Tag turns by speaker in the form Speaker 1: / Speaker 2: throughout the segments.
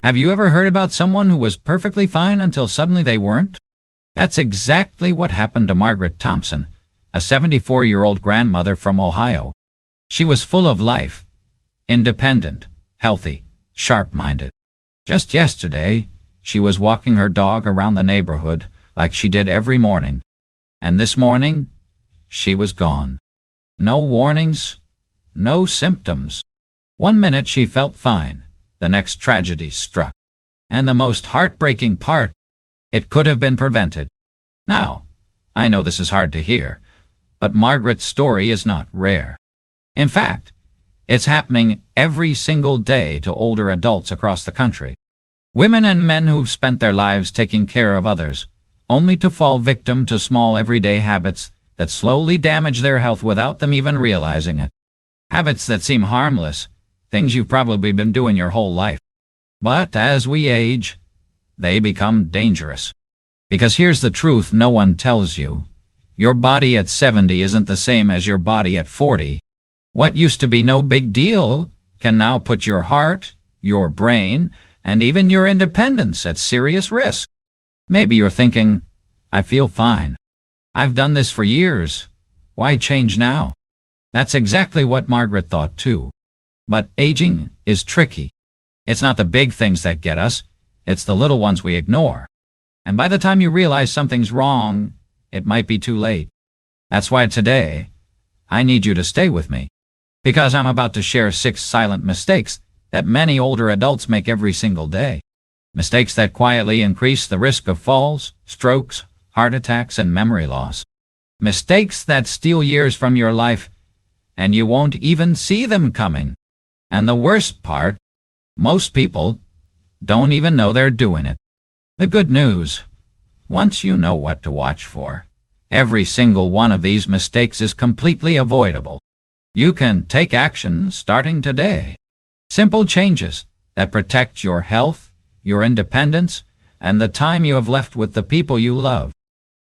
Speaker 1: Have you ever heard about someone who was perfectly fine until suddenly they weren't? That's exactly what happened to Margaret Thompson, a 74-year-old grandmother from Ohio. She was full of life, independent, healthy, sharp-minded. Just yesterday, she was walking her dog around the neighborhood like she did every morning. And this morning, she was gone. No warnings, no symptoms. One minute she felt fine. The next tragedy struck. And the most heartbreaking part, it could have been prevented. Now, I know this is hard to hear, but Margaret's story is not rare. In fact, it's happening every single day to older adults across the country. Women and men who've spent their lives taking care of others, only to fall victim to small everyday habits that slowly damage their health without them even realizing it. Habits that seem harmless, things you've probably been doing your whole life. But as we age, they become dangerous. Because here's the truth no one tells you. Your body at 70 isn't the same as your body at 40. What used to be no big deal can now put your heart, your brain, and even your independence at serious risk. Maybe you're thinking, I feel fine. I've done this for years. Why change now? That's exactly what Margaret thought too. But aging is tricky. It's not the big things that get us, it's the little ones we ignore. And by the time you realize something's wrong, it might be too late. That's why today, I need you to stay with me. Because I'm about to share 6 silent mistakes that many older adults make every single day. Mistakes that quietly increase the risk of falls, strokes, heart attacks, and memory loss. Mistakes that steal years from your life, and you won't even see them coming. And the worst part, most people don't even know they're doing it. The good news, once you know what to watch for, every single one of these mistakes is completely avoidable. You can take action starting today. Simple changes that protect your health, your independence, and the time you have left with the people you love.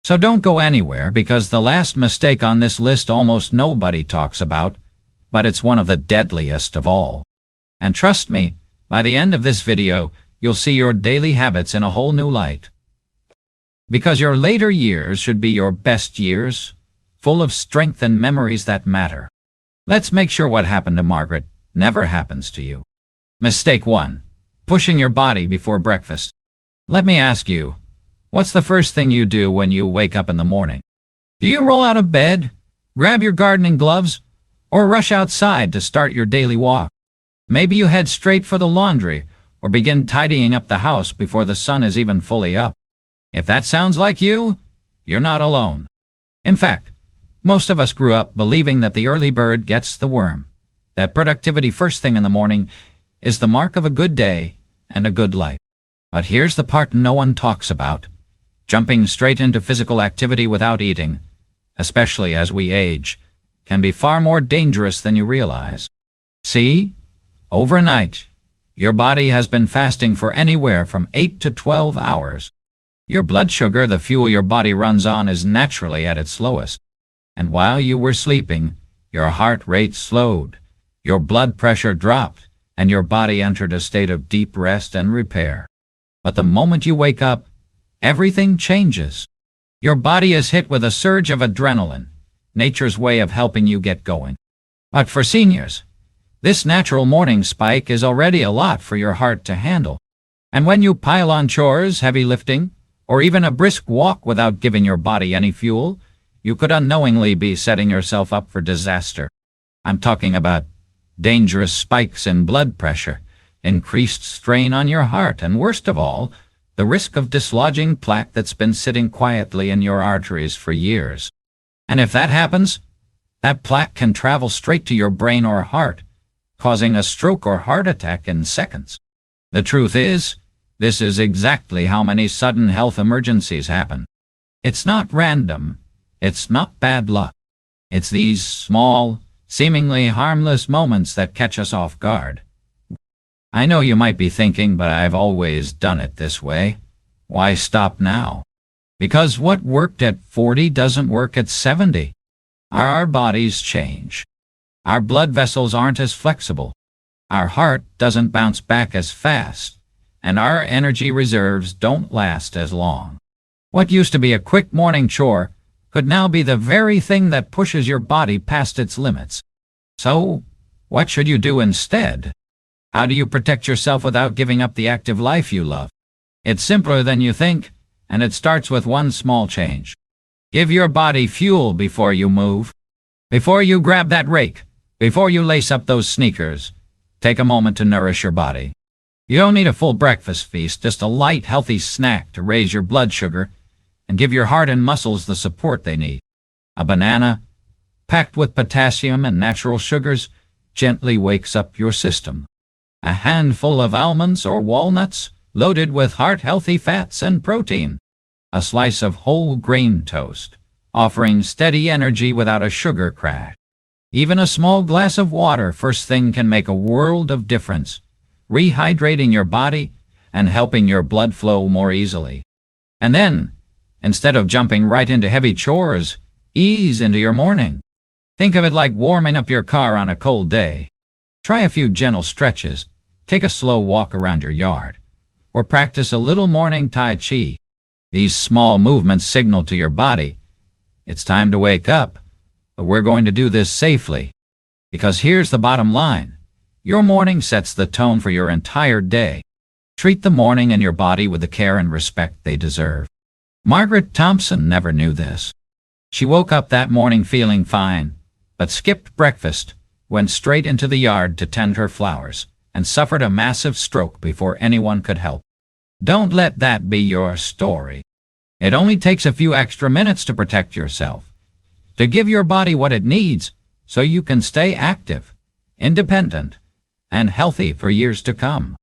Speaker 1: So don't go anywhere, because the last mistake on this list almost nobody talks about, but it's one of the deadliest of all. And trust me, by the end of this video, you'll see your daily habits in a whole new light. Because your later years should be your best years, full of strength and memories that matter. Let's make sure what happened to Margaret never happens to you. Mistake 1. Pushing your body before breakfast. Let me ask you, what's the first thing you do when you wake up in the morning? Do you roll out of bed, grab your gardening gloves, or rush outside to start your daily walk? Maybe you head straight for the laundry or begin tidying up the house before the sun is even fully up. If that sounds like you, you're not alone. In fact, most of us grew up believing that the early bird gets the worm, that productivity first thing in the morning is the mark of a good day and a good life. But here's the part no one talks about. Jumping straight into physical activity without eating, especially as we age, can be far more dangerous than you realize. See? Overnight, your body has been fasting for anywhere from 8 to 12 hours. Your blood sugar, the fuel your body runs on, is naturally at its lowest. And while you were sleeping, your heart rate slowed, your blood pressure dropped, and your body entered a state of deep rest and repair. But the moment you wake up, everything changes. Your body is hit with a surge of adrenaline, nature's way of helping you get going. But for seniors, this natural morning spike is already a lot for your heart to handle. And when you pile on chores, heavy lifting, or even a brisk walk without giving your body any fuel, you could unknowingly be setting yourself up for disaster. I'm talking about dangerous spikes in blood pressure, increased strain on your heart, and worst of all, the risk of dislodging plaque that's been sitting quietly in your arteries for years. And if that happens, that plaque can travel straight to your brain or heart, causing a stroke or heart attack in seconds. The truth is, this is exactly how many sudden health emergencies happen. It's not random. It's not bad luck. It's these small, seemingly harmless moments that catch us off guard. I know you might be thinking, but I've always done it this way. Why stop now? Because what worked at 40 doesn't work at 70. Our bodies change. Our blood vessels aren't as flexible. Our heart doesn't bounce back as fast. and our energy reserves don't last as long. What used to be a quick morning chore could now be the very thing that pushes your body past its limits. So, what should you do instead? How do you protect yourself without giving up the active life you love? It's simpler than you think, and it starts with one small change. Give your body fuel before you move. Before you grab that rake, before you lace up those sneakers, take a moment to nourish your body. You don't need a full breakfast feast, just a light, healthy snack to raise your blood sugar and give your heart and muscles the support they need. A banana, packed with potassium and natural sugars, gently wakes up your system. A handful of almonds or walnuts, loaded with heart-healthy fats and protein. A slice of whole grain toast, offering steady energy without a sugar crash. Even a small glass of water first thing can make a world of difference, rehydrating your body and helping your blood flow more easily. And then, instead of jumping right into heavy chores, ease into your morning. Think of it like warming up your car on a cold day. Try a few gentle stretches, take a slow walk around your yard, or practice a little morning Tai Chi. These small movements signal to your body, it's time to wake up, but we're going to do this safely. Because here's the bottom line. Your morning sets the tone for your entire day. Treat the morning and your body with the care and respect they deserve. Margaret Thompson never knew this. She woke up that morning feeling fine, but skipped breakfast, went straight into the yard to tend her flowers, and suffered a massive stroke before anyone could help. Don't let that be your story. It only takes a few extra minutes to protect yourself, to give your body what it needs so you can stay active, independent, and healthy for years to come.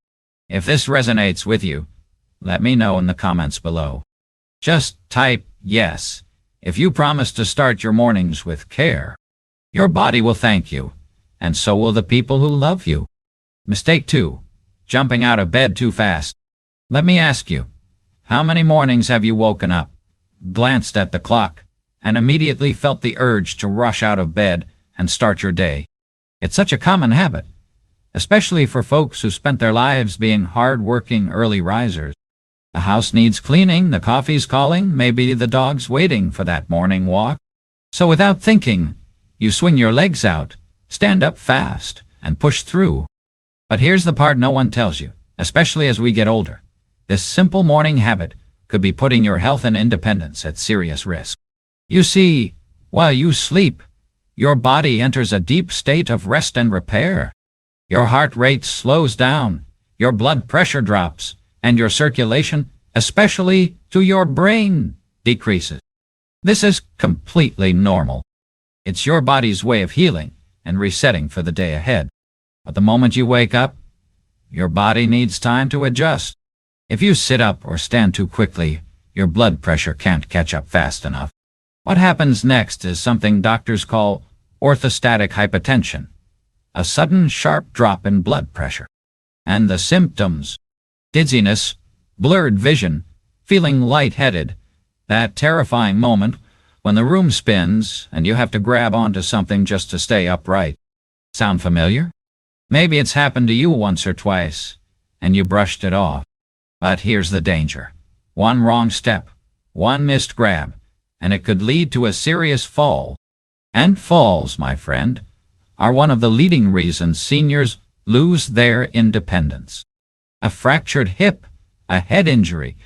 Speaker 1: If this resonates with you, let me know in the comments below. Just type yes if you promise to start your mornings with care. Your body will thank you, and so will the people who love you. Mistake 2. Jumping out of bed too fast. Let me ask you, how many mornings have you woken up, glanced at the clock, and immediately felt the urge to rush out of bed and start your day? It's such a common habit, especially for folks who spent their lives being hard-working early risers. The house needs cleaning, the coffee's calling, maybe the dog's waiting for that morning walk. So without thinking, you swing your legs out, stand up fast, and push through. But here's the part no one tells you, especially as we get older. This simple morning habit could be putting your health and independence at serious risk. You see, while you sleep, your body enters a deep state of rest and repair. Your heart rate slows down, your blood pressure drops, and your circulation, especially to your brain, decreases. This is completely normal. It's your body's way of healing and resetting for the day ahead. But the moment you wake up, your body needs time to adjust. If you sit up or stand too quickly, your blood pressure can't catch up fast enough. What happens next is something doctors call orthostatic hypotension, a sudden sharp drop in blood pressure. And the symptoms: dizziness, blurred vision, feeling lightheaded, that terrifying moment when the room spins and you have to grab onto something just to stay upright. Sound familiar? Maybe it's happened to you once or twice, and you brushed it off. But here's the danger. One wrong step, one missed grab, and it could lead to a serious fall. And falls, my friend, are one of the leading reasons seniors lose their independence. A fractured hip, a head injury,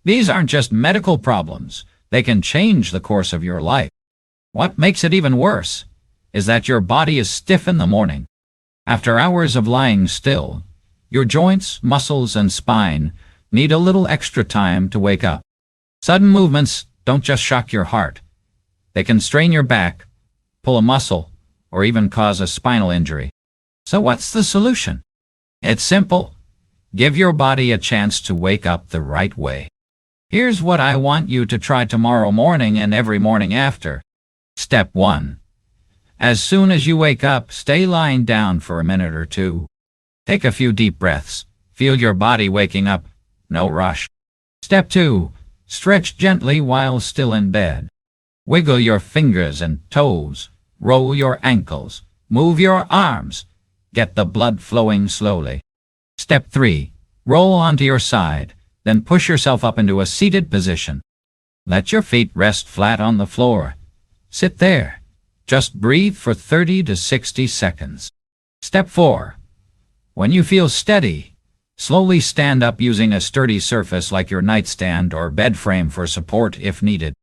Speaker 1: these aren't just medical problems. They can change the course of your life. What makes it even worse is that your body is stiff in the morning. After hours of lying still, your joints, muscles, and spine need a little extra time to wake up. Sudden movements don't just shock your heart. They can strain your back, pull a muscle, or even cause a spinal injury. So what's the solution? It's simple. Give your body a chance to wake up the right way. Here's what I want you to try tomorrow morning and every morning after. Step 1. As soon as you wake up, stay lying down for a minute or two. Take a few deep breaths. Feel your body waking up. No rush. Step 2. Stretch gently while still in bed. Wiggle your fingers and toes. Roll your ankles. Move your arms. Get the blood flowing slowly. Step 3. Roll onto your side, then push yourself up into a seated position. Let your feet rest flat on the floor. Sit there. Just breathe for 30 to 60 seconds. Step 4. When you feel steady, slowly stand up using a sturdy surface like your nightstand or bed frame for support if needed.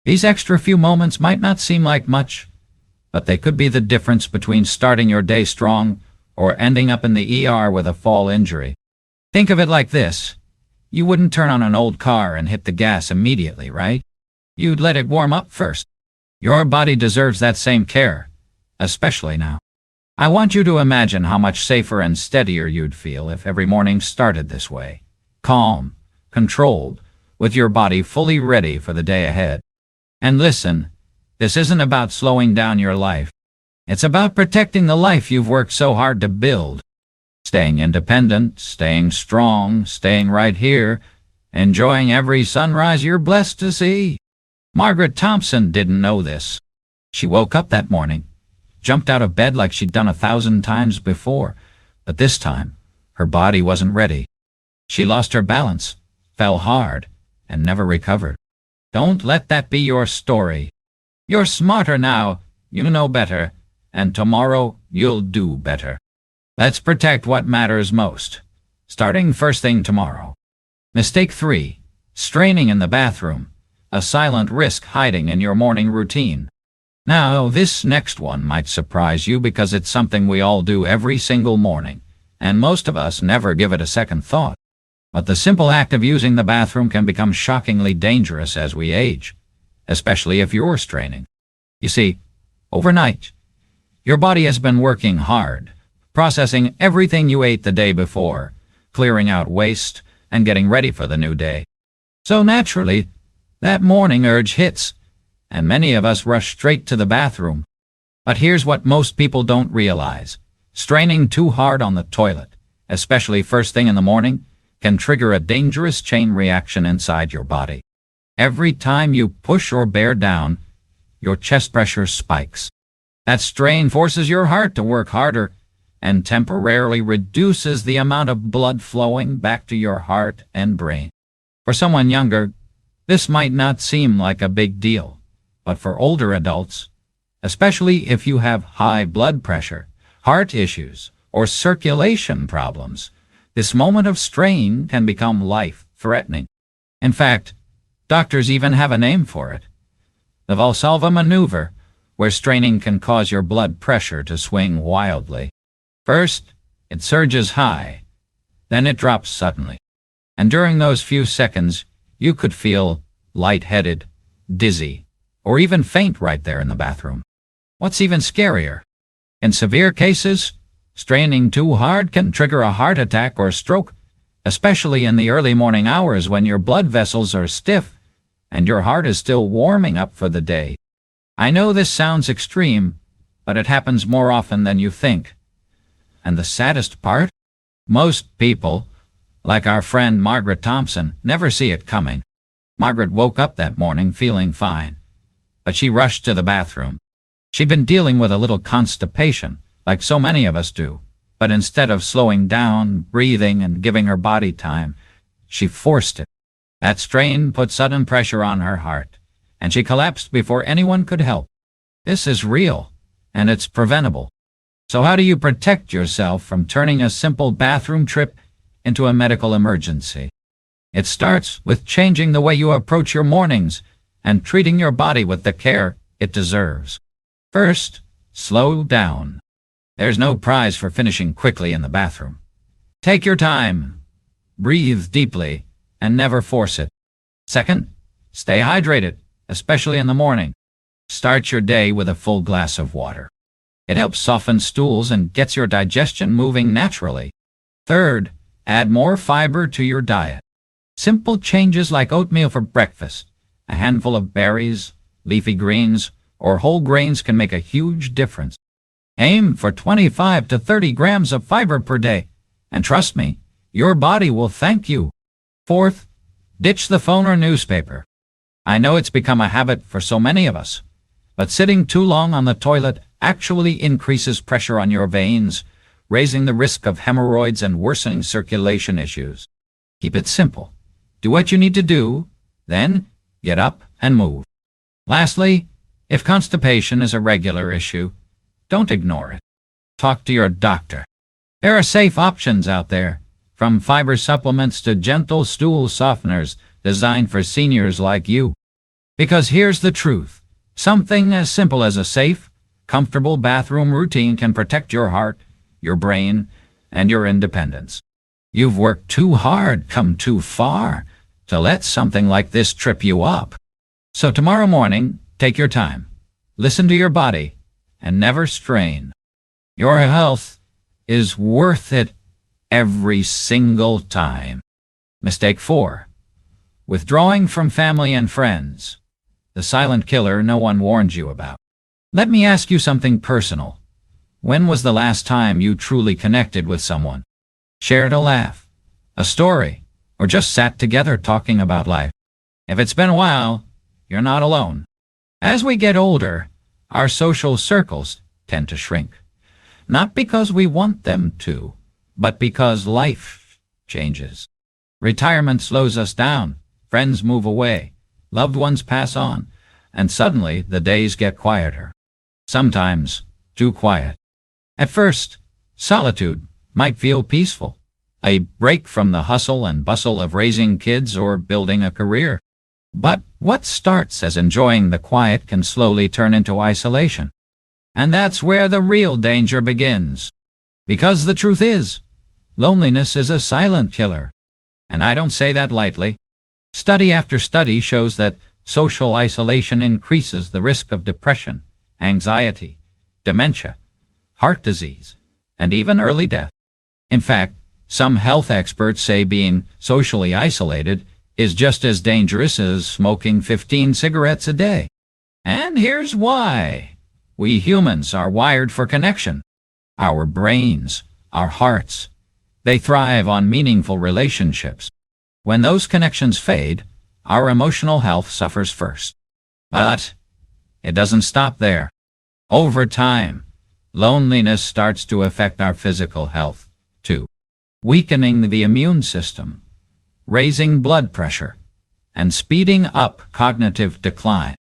Speaker 1: These extra few moments might not seem like much, but they could be the difference between starting your day strong or ending up in the ER with a fall injury. Think of it like this. You wouldn't turn on an old car and hit the gas immediately, right? You'd let it warm up first. Your body deserves that same care, especially now. I want you to imagine how much safer and steadier you'd feel if every morning started this way. Calm, controlled, with your body fully ready for the day ahead. And listen, this isn't about slowing down your life. It's about protecting the life you've worked so hard to build. Staying independent, staying strong, staying right here, enjoying every sunrise you're blessed to see. Margaret Thompson didn't know this. She woke up that morning, jumped out of bed like she'd done 1,000 times before, but this time, her body wasn't ready. She lost her balance, fell hard, and never recovered. Don't let that be your story. You're smarter now, you know better, and tomorrow you'll do better. Let's protect what matters most, starting first thing tomorrow. Mistake 3. Straining in the bathroom, a silent risk hiding in your morning routine. Now, this next one might surprise you because it's something we all do every single morning, and most of us never give it a second thought. But the simple act of using the bathroom can become shockingly dangerous as we age, especially if you're straining. You see, overnight, your body has been working hard, processing everything you ate the day before, clearing out waste, and getting ready for the new day. So naturally, that morning urge hits, and many of us rush straight to the bathroom. But here's what most people don't realize. Straining too hard on the toilet, especially first thing in the morning, can trigger a dangerous chain reaction inside your body. Every time you push or bear down, your chest pressure spikes. That strain forces your heart to work harder and temporarily reduces the amount of blood flowing back to your heart and brain. For someone younger, this might not seem like a big deal, but for older adults, especially if you have high blood pressure, heart issues, or circulation problems, this moment of strain can become life-threatening. In fact, doctors even have a name for it. The Valsalva maneuver, where straining can cause your blood pressure to swing wildly. First, it surges high, then it drops suddenly. And during those few seconds, you could feel lightheaded, dizzy, or even faint right there in the bathroom. What's even scarier? In severe cases, straining too hard can trigger a heart attack or stroke, especially in the early morning hours when your blood vessels are stiff and your heart is still warming up for the day. I know this sounds extreme, but it happens more often than you think. And the saddest part? Most people, like our friend Margaret Thompson, never see it coming. Margaret woke up that morning feeling fine, but she rushed to the bathroom. She'd been dealing with a little constipation, like so many of us do, but instead of slowing down, breathing, and giving her body time, she forced it. That strain put sudden pressure on her heart, and she collapsed before anyone could help. This is real, and it's preventable. So how do you protect yourself from turning a simple bathroom trip into a medical emergency? It starts with changing the way you approach your mornings and treating your body with the care it deserves. First, slow down. There's no prize for finishing quickly in the bathroom. Take your time, breathe deeply, and never force it. Second, stay hydrated, especially in the morning. Start your day with a full glass of water. It helps soften stools and gets your digestion moving naturally. Third, add more fiber to your diet. Simple changes like oatmeal for breakfast, a handful of berries, leafy greens, or whole grains can make a huge difference. Aim for 25 to 30 grams of fiber per day, and trust me, your body will thank you. Fourth, ditch the phone or newspaper. I know it's become a habit for so many of us, but sitting too long on the toilet actually increases pressure on your veins, raising the risk of hemorrhoids and worsening circulation issues. Keep it simple. Do what you need to do, then get up and move. Lastly, if constipation is a regular issue, don't ignore it. Talk to your doctor. There are safe options out there, from fiber supplements to gentle stool softeners designed for seniors like you. Because here's the truth. Something as simple as a safe, comfortable bathroom routine can protect your heart, your brain, and your independence. You've worked too hard, come too far, to let something like this trip you up. So tomorrow morning, take your time. Listen to your body, and never strain. Your health is worth it every single time. Mistake 4. Withdrawing from family and friends. The silent killer no one warned you about. Let me ask you something personal. When was the last time you truly connected with someone? Shared a laugh, a story, or just sat together talking about life? If it's been a while, you're not alone. As we get older, our social circles tend to shrink. Not because we want them to, but because life changes. Retirement slows us down, friends move away, loved ones pass on, and suddenly the days get quieter. Sometimes too quiet. At first, solitude might feel peaceful, a break from the hustle and bustle of raising kids or building a career. But what starts as enjoying the quiet can slowly turn into isolation. And that's where the real danger begins. Because the truth is, loneliness is a silent killer. And I don't say that lightly. Study after study shows that social isolation increases the risk of depression, anxiety, dementia, heart disease, and even early death. In fact, some health experts say being socially isolated is just as dangerous as smoking 15 cigarettes a day. And here's why. We humans are wired for connection. Our brains, our hearts, they thrive on meaningful relationships. When those connections fade, our emotional health suffers first. But it doesn't stop there. Over time, loneliness starts to affect our physical health, too, weakening the immune system, raising blood pressure, and speeding up cognitive decline.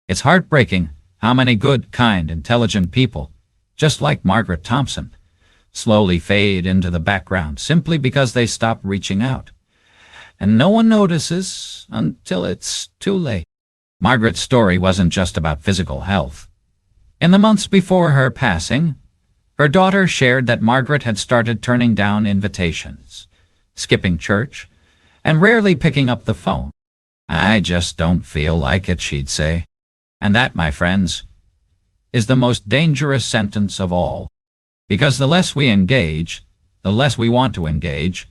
Speaker 1: It's heartbreaking how many good, kind, intelligent people, just like Margaret Thompson, slowly fade into the background simply because they stop reaching out. And no one notices until it's too late. Margaret's story wasn't just about physical health. In the months before her passing, her daughter shared that Margaret had started turning down invitations, skipping church, and rarely picking up the phone. "I just don't feel like it," she'd say. And that, my friends, is the most dangerous sentence of all. Because the less we engage, the less we want to engage,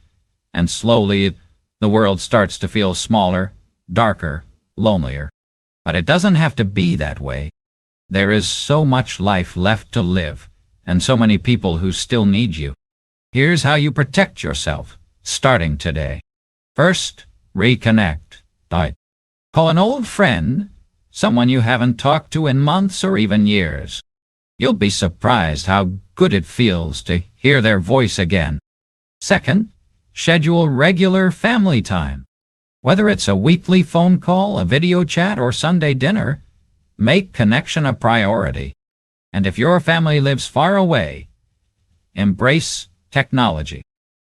Speaker 1: and slowly the world starts to feel smaller, darker, lonelier. But it doesn't have to be that way. There is so much life left to live, and so many people who still need you. Here's how you protect yourself, starting today. First, reconnect. Call an old friend, someone you haven't talked to in months or even years. You'll be surprised how good it feels to hear their voice again. Second, schedule regular family time. Whether it's a weekly phone call, a video chat, or Sunday dinner, make connection a priority. And if your family lives far away, embrace technology.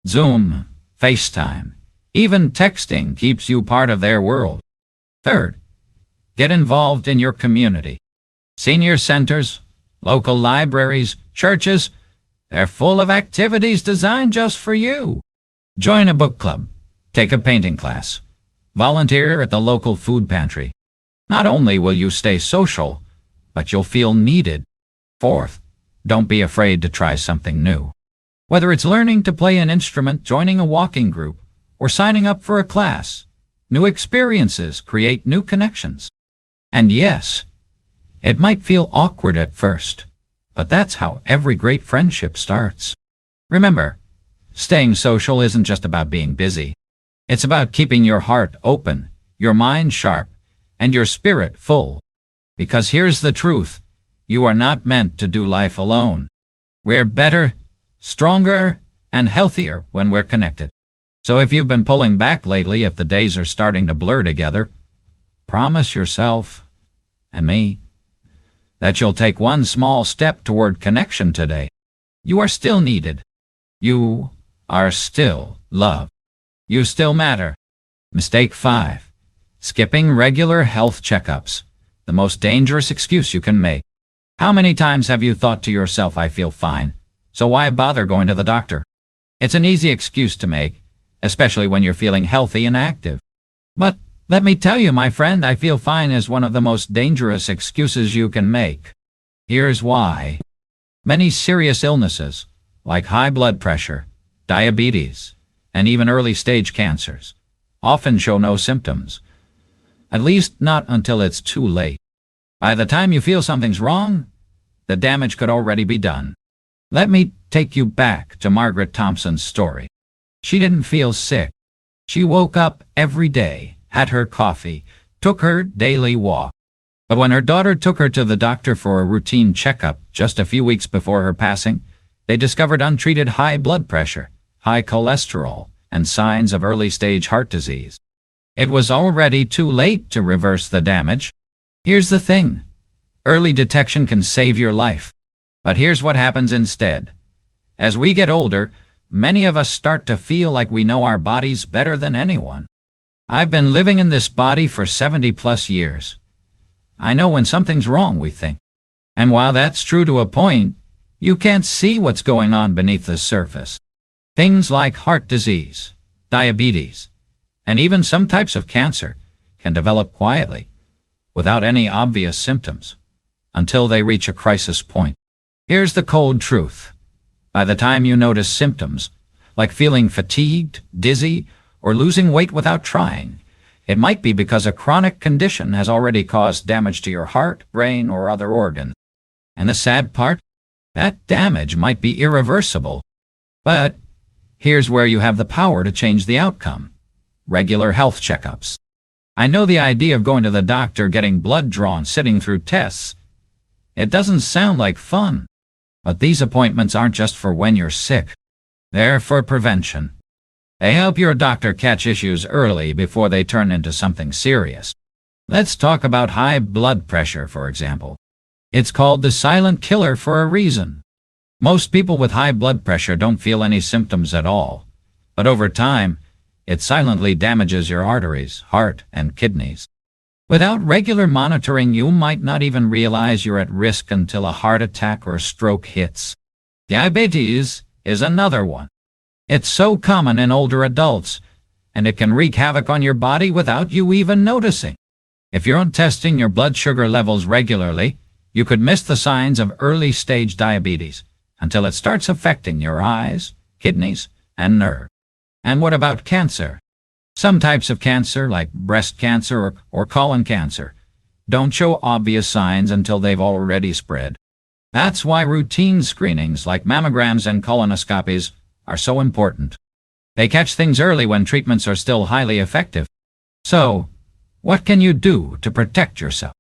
Speaker 1: Zoom, FaceTime, even texting keeps you part of their world. Third, get involved in your community. Senior centers, local libraries, churches, they're full of activities designed just for you. Join a book club, take a painting class, volunteer at the local food pantry. Not only will you stay social, but you'll feel needed. Fourth, don't be afraid to try something new. Whether it's learning to play an instrument, joining a walking group, or signing up for a class, new experiences create new connections. And yes, it might feel awkward at first, but that's how every great friendship starts. Remember, staying social isn't just about being busy. It's about keeping your heart open, your mind sharp, and your spirit full. Because here's the truth, you are not meant to do life alone. We're better stronger, and healthier when we're connected. So if you've been pulling back lately, if the days are starting to blur together, promise yourself and me that you'll take one small step toward connection today. You are still needed. You are still loved. You still matter. Mistake 5. Skipping regular health checkups. The most dangerous excuse you can make. How many times have you thought to yourself, I feel fine, so why bother going to the doctor? It's an easy excuse to make, especially when you're feeling healthy and active. But let me tell you, my friend, I feel fine is one of the most dangerous excuses you can make. Here's why. Many serious illnesses, like high blood pressure, diabetes, and even early-stage cancers, often show no symptoms. At least not until it's too late. By the time you feel something's wrong, the damage could already be done. Let me take you back to Margaret Thompson's story. She didn't feel sick. She woke up every day, had her coffee, took her daily walk. But when her daughter took her to the doctor for a routine checkup just a few weeks before her passing, they discovered untreated high blood pressure, high cholesterol, and signs of early-stage heart disease. It was already too late to reverse the damage. Here's the thing. Early detection can save your life. But here's what happens instead. As we get older, many of us start to feel like we know our bodies better than anyone. I've been living in this body for 70+ years. I know when something's wrong, we think. And while that's true to a point, you can't see what's going on beneath the surface. Things like heart disease, diabetes, and even some types of cancer can develop quietly, without any obvious symptoms, until they reach a crisis point. Here's the cold truth. By the time you notice symptoms, like feeling fatigued, dizzy, or losing weight without trying, it might be because a chronic condition has already caused damage to your heart, brain, or other organs. And the sad part? That damage might be irreversible. But here's where you have the power to change the outcome. Regular health checkups. I know the idea of going to the doctor, getting blood drawn, sitting through tests. It doesn't sound like fun. But these appointments aren't just for when you're sick. They're for prevention. They help your doctor catch issues early before they turn into something serious. Let's talk about high blood pressure, for example. It's called the silent killer for a reason. Most people with high blood pressure don't feel any symptoms at all. But over time, it silently damages your arteries, heart, and kidneys. Without regular monitoring, you might not even realize you're at risk until a heart attack or stroke hits. Diabetes is another one. It's so common in older adults, and it can wreak havoc on your body without you even noticing. If you're not testing your blood sugar levels regularly, you could miss the signs of early-stage diabetes until it starts affecting your eyes, kidneys, and nerves. And what about cancer? Some types of cancer, like breast cancer or colon cancer, don't show obvious signs until they've already spread. That's why routine screenings like mammograms and colonoscopies are so important. They catch things early when treatments are still highly effective. So, what can you do to protect yourself?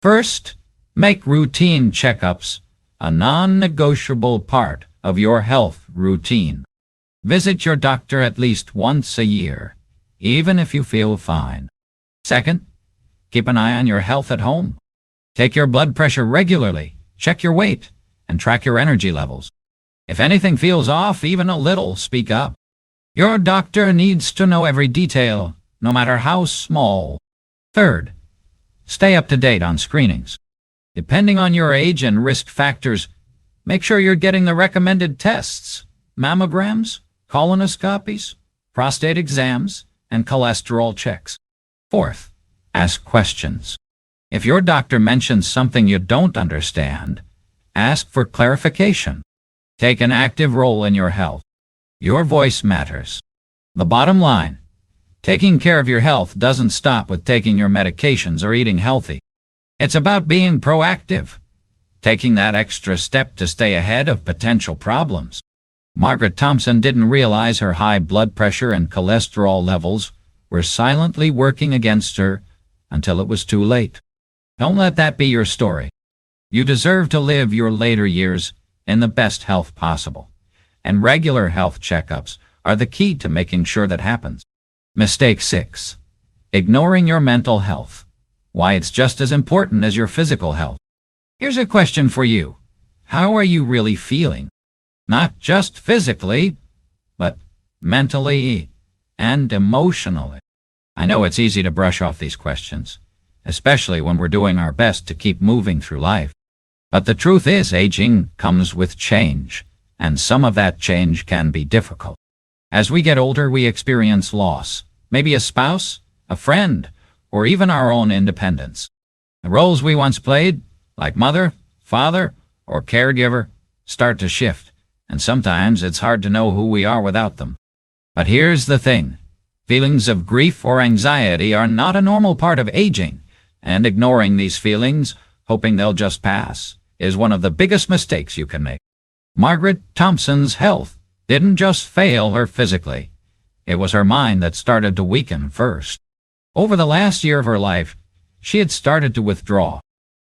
Speaker 1: First, make routine checkups a non-negotiable part of your health routine. Visit your doctor at least once a year, even if you feel fine. Second, keep an eye on your health at home. Take your blood pressure regularly, check your weight, and track your energy levels. If anything feels off, even a little, speak up. Your doctor needs to know every detail, no matter how small. Third, stay up to date on screenings. Depending on your age and risk factors, make sure you're getting the recommended tests, mammograms, colonoscopies, prostate exams, and cholesterol checks. Fourth, ask questions. If your doctor mentions something you don't understand, ask for clarification. Take an active role in your health. Your voice matters. The bottom line, taking care of your health doesn't stop with taking your medications or eating healthy. It's about being proactive, taking that extra step to stay ahead of potential problems. Margaret Thompson didn't realize her high blood pressure and cholesterol levels were silently working against her until it was too late. Don't let that be your story. You deserve to live your later years in the best health possible. and regular health checkups are the key to making sure that happens. Mistake 6. Ignoring your mental health. Why it's just as important as your physical health. Here's a question for you. How are you really feeling? Not just physically, but mentally and emotionally. I know it's easy to brush off these questions, especially when we're doing our best to keep moving through life. But the truth is, aging comes with change, and some of that change can be difficult. As we get older, we experience loss, maybe a spouse, a friend, or even our own independence. The roles we once played, like mother, father, or caregiver, start to shift, and sometimes it's hard to know who we are without them. But here's the thing. Feelings of grief or anxiety are not a normal part of aging, and ignoring these feelings, hoping they'll just pass, is one of the biggest mistakes you can make. Margaret Thompson's health didn't just fail her physically. It was her mind that started to weaken first. Over the last year of her life, she had started to withdraw.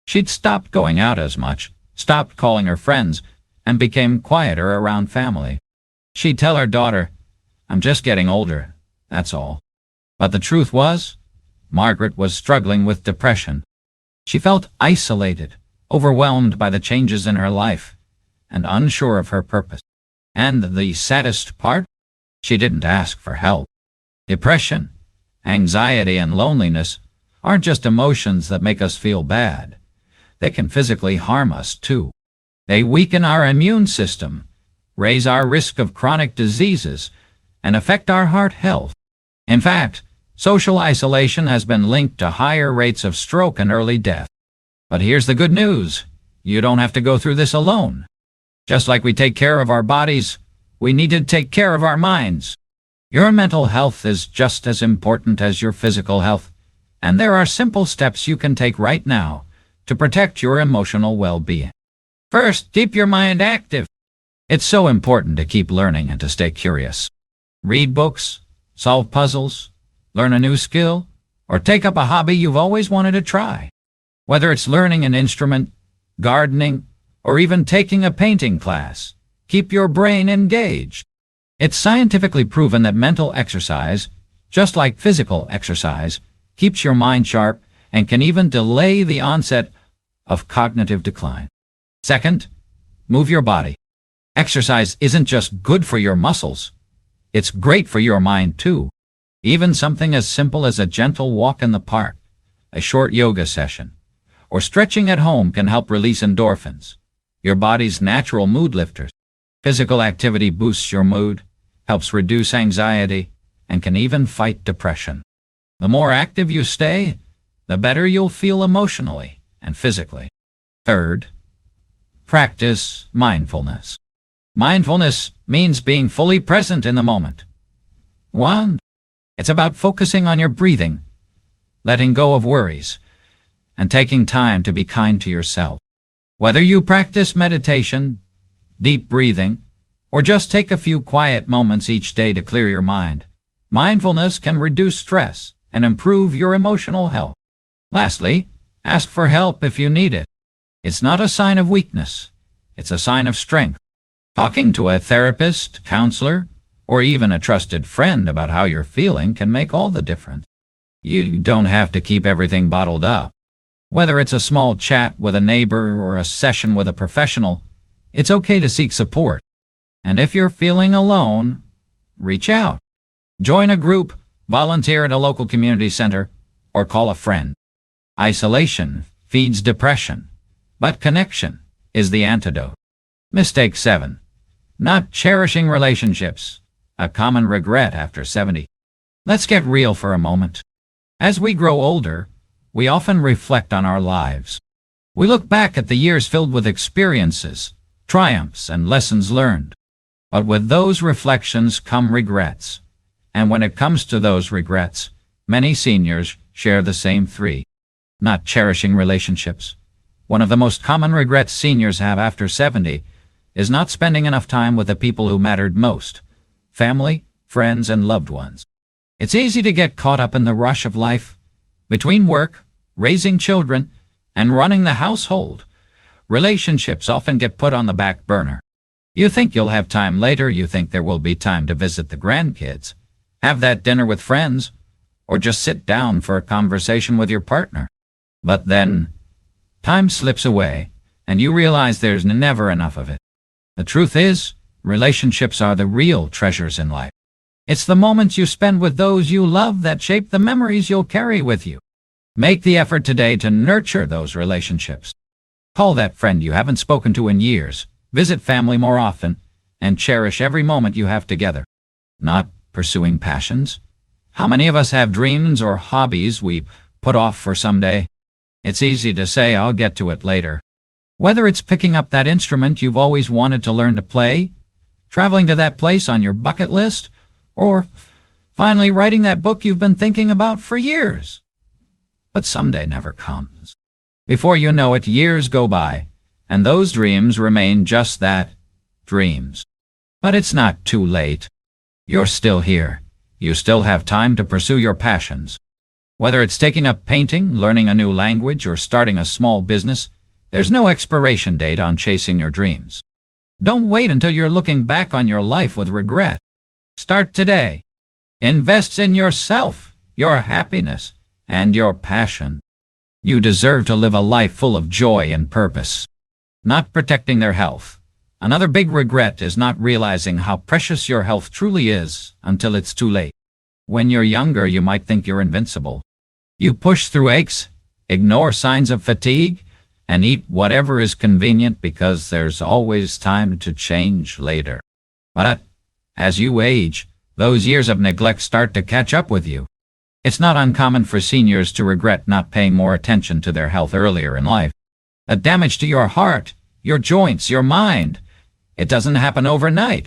Speaker 1: She'd stopped going out as much, stopped calling her friends, and became quieter around family. She'd tell her daughter, "I'm just getting older, that's all." But the truth was, Margaret was struggling with depression. She felt isolated, overwhelmed by the changes in her life, and unsure of her purpose. And the saddest part? She didn't ask for help. Depression, anxiety, and loneliness aren't just emotions that make us feel bad. They can physically harm us, too. They weaken our immune system, raise our risk of chronic diseases, and affect our heart health. In fact, social isolation has been linked to higher rates of stroke and early death. But here's the good news. You don't have to go through this alone. Just like we take care of our bodies, we need to take care of our minds. Your mental health is just as important as your physical health, and there are simple steps you can take right now to protect your emotional well-being. First, keep your mind active. It's so important to keep learning and to stay curious. Read books, solve puzzles, learn a new skill, or take up a hobby you've always wanted to try. Whether it's learning an instrument, gardening, or even taking a painting class, keep your brain engaged. It's scientifically proven that mental exercise, just like physical exercise, keeps your mind sharp and can even delay the onset of cognitive decline. Second, move your body. Exercise isn't just good for your muscles. It's great for your mind, too. Even something as simple as a gentle walk in the park, a short yoga session, or stretching at home can help release endorphins, your body's natural mood lifters. Physical activity boosts your mood, helps reduce anxiety, and can even fight depression. The more active you stay, the better you'll feel emotionally and physically. Third, practice mindfulness. Mindfulness means being fully present in the moment. 1. It's about focusing on your breathing, letting go of worries, and taking time to be kind to yourself. Whether you practice meditation, deep breathing, or just take a few quiet moments each day to clear your mind, mindfulness can reduce stress and improve your emotional health. Lastly, ask for help if you need it. It's not a sign of weakness. It's a sign of strength. Talking to a therapist, counselor, or even a trusted friend about how you're feeling can make all the difference. You don't have to keep everything bottled up. Whether it's a small chat with a neighbor or a session with a professional, it's okay to seek support. And if you're feeling alone, reach out. Join a group, volunteer at a local community center, or call a friend. Isolation feeds depression, but connection is the antidote. Mistake 7. Not cherishing relationships, a common regret after 70. Let's get real for a moment. As we grow older, we often reflect on our lives. We look back at the years filled with experiences, triumphs, and lessons learned. But with those reflections come regrets. And when it comes to those regrets, many seniors share the same 3. Not cherishing relationships. One of the most common regrets seniors have after 70 is not spending enough time with the people who mattered most: family, friends, and loved ones. It's easy to get caught up in the rush of life. Between work, raising children, and running the household, relationships often get put on the back burner. You think you'll have time later, you think there will be time to visit the grandkids, have that dinner with friends, or just sit down for a conversation with your partner. But then, time slips away, and you realize there's never enough of it. The truth is, relationships are the real treasures in life. It's the moments you spend with those you love that shape the memories you'll carry with you. Make the effort today to nurture those relationships. Call that friend you haven't spoken to in years, visit family more often, and cherish every moment you have together. Not pursuing passions. How many of us have dreams or hobbies we put off for someday? It's easy to say, I'll get to it later. Whether it's picking up that instrument you've always wanted to learn to play, traveling to that place on your bucket list, or finally writing that book you've been thinking about for years. But someday never comes. Before you know it, years go by, and those dreams remain just that, dreams. But it's not too late. You're still here. You still have time to pursue your passions. Whether it's taking up painting, learning a new language, or starting a small business, there's no expiration date on chasing your dreams. Don't wait until you're looking back on your life with regret. Start today. Invest in yourself, your happiness, and your passion. You deserve to live a life full of joy and purpose. Not protecting their health. Another big regret is not realizing how precious your health truly is until it's too late. When you're younger, you might think you're invincible. You push through aches, ignore signs of fatigue, and eat whatever is convenient because there's always time to change later. But as you age, those years of neglect start to catch up with you. It's not uncommon for seniors to regret not paying more attention to their health earlier in life. The damage to your heart, your joints, your mind, it doesn't happen overnight.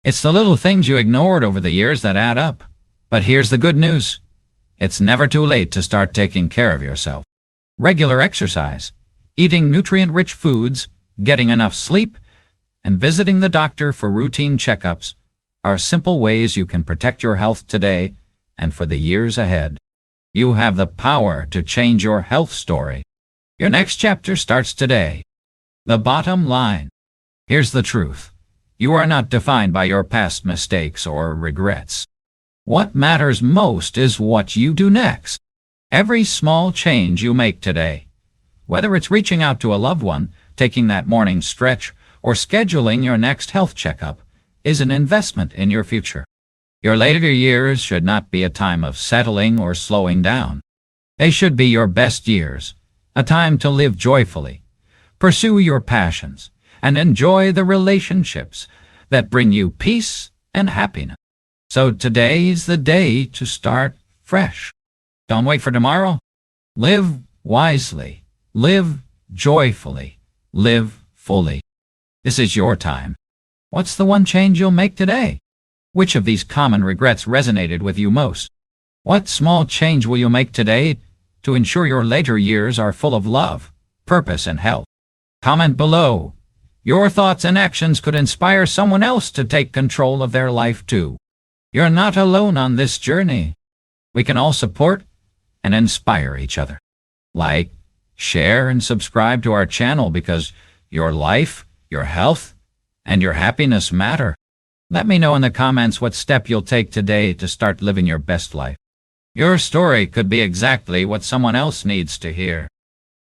Speaker 1: It's the little things you ignored over the years that add up. But here's the good news. It's never too late to start taking care of yourself. Regular exercise, eating nutrient-rich foods, getting enough sleep, and visiting the doctor for routine checkups are simple ways you can protect your health today and for the years ahead. You have the power to change your health story. Your next chapter starts today. The bottom line. Here's the truth. You are not defined by your past mistakes or regrets. What matters most is what you do next. Every small change you make today, whether it's reaching out to a loved one, taking that morning stretch, or scheduling your next health checkup, is an investment in your future. Your later years should not be a time of settling or slowing down. They should be your best years, a time to live joyfully, pursue your passions, and enjoy the relationships that bring you peace and happiness. So today's the day to start fresh. Don't wait for tomorrow. Live wisely. Live joyfully. Live fully. This is your time. What's the one change you'll make today? Which of these common regrets resonated with you most? What small change will you make today to ensure your later years are full of love, purpose, and health? Comment below. Your thoughts and actions could inspire someone else to take control of their life too. You're not alone on this journey. We can all support and inspire each other. Like, share, and subscribe to our channel because your life, your health, and your happiness matter. Let me know in the comments what step you'll take today to start living your best life. Your story could be exactly what someone else needs to hear.